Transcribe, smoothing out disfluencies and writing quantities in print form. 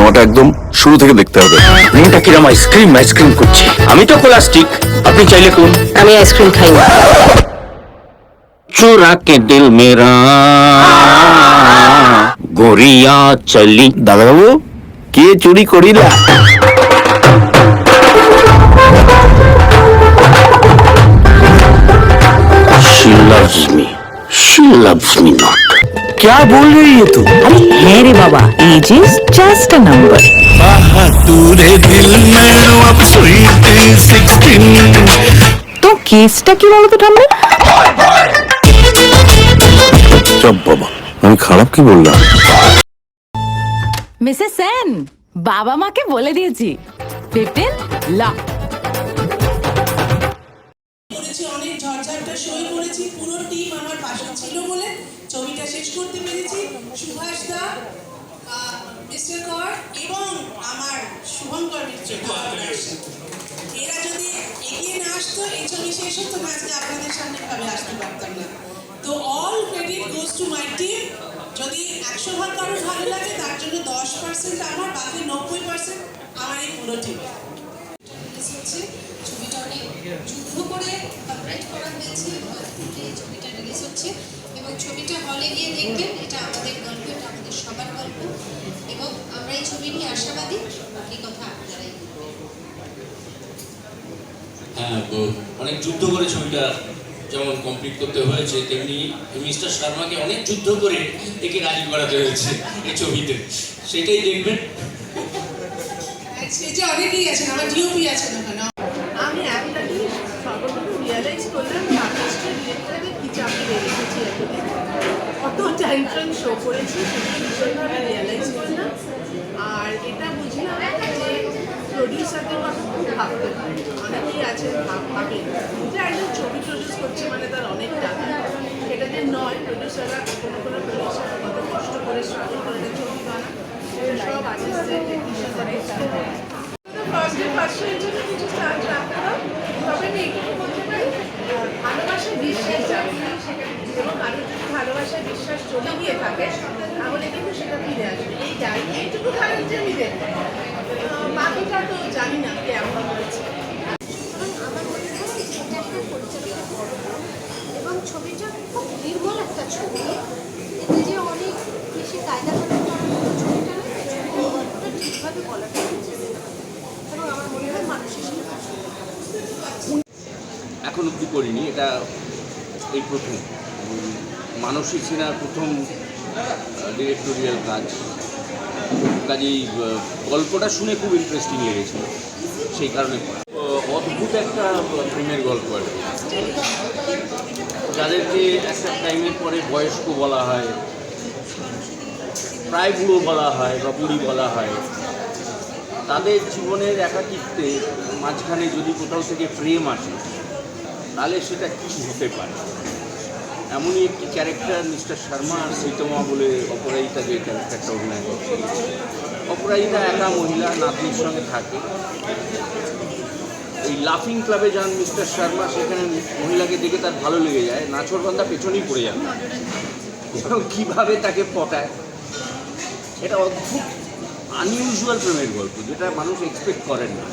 সিনেমাটা একদম শুরু থেকে দেখতে হবে। মেয়েটা কিরম আইসক্রিম করছে। আমি তো প্লাস্টিক, আপনি চাইলে কোন। আমি আইসক্রিম খাই না। चुरा के दिल मेरा गोरिया चली। দাদাবাবু, কে চুরি করিলা? She loves me. She loves me not. क्या बोल रही है तू? अरे है रे बाबा, age is just a number. बहादुरे दिल में अब स्वीट 16। তো কেসটা কি বলতো ঠাম্মি? চুপ বাবা, আমি খারাপ কি বললাম? মিসেস সেন, বাবা মাকে বলে দিয়েছি 15 লাখ। করেছি, অনেক ঝড়ঝাপটা সই করেছি, পুরো টিম আমার পাশে ছিল বলে ছবিটা শেষ করতে পেরেছি। সুভাষ দা, মিস্টার কর এবং আমার শুভঙ্কর মিত্র, এরা যদি এগিয়ে না আসতো এই ছবি শেষ হতো না, আজকে আপনাদের সামনে ভাবে আসতে পারতাম না। তো all credit goes to my team. যদি 100 ভাগ কারোর ভালো লাগে তার জন্য 10% আমার, বাকি 90% আমার এই পুরো টিম। ছবিটা অনেক যুদ্ধ করে কমপ্লিট করা হয়েছে, এই ছবিটা রিলিজ হচ্ছে এবং ছবিটা হলে গিয়ে দেখবেন। এটা আমাদের গল্প, এটা আমাদের সবার গল্প এবং আমরা এই ছবি নিয়ে আশাবাদী। বাকি কথা আপনারাই হ্যাঁ, অনেক যুদ্ধ করে ছবিটা যেমন কমপ্লিট করতে হয়েছে, তেমনি মিস্টার শর্মাকে অনেক যুদ্ধ করে একে রাজি করাতে হয়েছে এই ছবিতে, সেটাই দেখবেন। স্টেজে অনেকেই আছেন, আমার ডিওপি আছেন ওখানে। আমি একটা জিনিস সর্বপ্রথম রিয়েলাইজ করলাম, আর্টিস্টের ডিরেক্টরদের কি চাকরি রেখেছি এতদিন, কত টেনশন শো করেছি সেটা ভীষণভাবে রিয়েলাইজ করলাম। আর এটা বুঝলাম যে প্রডিউসারদের কথা খুব ভাবতে হয়। অনেকেই আছেন ভাবেন যে একজন ছবি প্রডিউস করছে মানে তার অনেক টাকা, সেটা যে নয়। প্রডিউসাররা কোনো প্রডিউসাররা কত কষ্ট করে স্ট্রাগল করে ছবি বানান, সব আর্টিস্টদের টেকনিশিয়ানদের ফার্স্টের জন্য কিছু চার্জ রাখতে দাও। তবে আমি এইটুকু বলতে পারি, ভালোবাসায় বিশ্বাস যাবে এবং কারোর যদি ভালোবাসায় বিশ্বাস চলে গিয়ে থাকে তাহলে কিন্তু সেটা ফিরে আসবে। এই জানি এইটুকু গ্যারান্টি আমি দেখবো, বাকিটা তো জানি না কেমন হয়েছে। আমার মনে হয় যে এটা একটা পরিচালকের বড় গুণ এবং ছবিটা খুব নির্মল একটা ছবি। এতে যে অনেক বেশি কায়দা করে ছবিটা না, ছবিটা গল্পটা ঠিকভাবে বলাটা হয়েছে এবং আমার মনে হয় মানুষের সাথে এখন অব্দি করিনি, এটা এই প্রথম মানসী সিনহার প্রথম ডিরেক্টোরিয়াল কাজ। কাজেই গল্পটা শুনে খুব ইন্টারেস্টিং লেগেছিল, সেই কারণে অদ্ভুত একটা প্রেমের গল্প আর কি, যাদেরকে একটা টাইমের পরে বয়স্ক বলা হয়, প্রায় বুড়ো বলা হয় বা বুড়ি বলা হয়। তাদের জীবনের একাকিত্বে মাঝখানে যদি কোথাও থেকে প্রেম আসে তাহলে সেটা কী হতে পারে, এমনই একটি ক্যারেক্টার মিস্টার শর্মা আর সীতমা বলে অপরাজিতা যে ক্যারেক্টারটা অভিনয় করছে। অপরাজিতা একা মহিলা, নাতনির সঙ্গে থাকে। এই লাফিং ক্লাবে যান মিস্টার শর্মা, সেখানে মহিলাকে দেখে তার ভালো লেগে যায়, নাছোড়বান্ধা পেছনেই পড়ে যান এবং কীভাবে তাকে পটায়। এটা অদ্ভুত আনইউজুয়াল প্রেমের গল্প, যেটা মানুষ এক্সপেক্ট করেন না।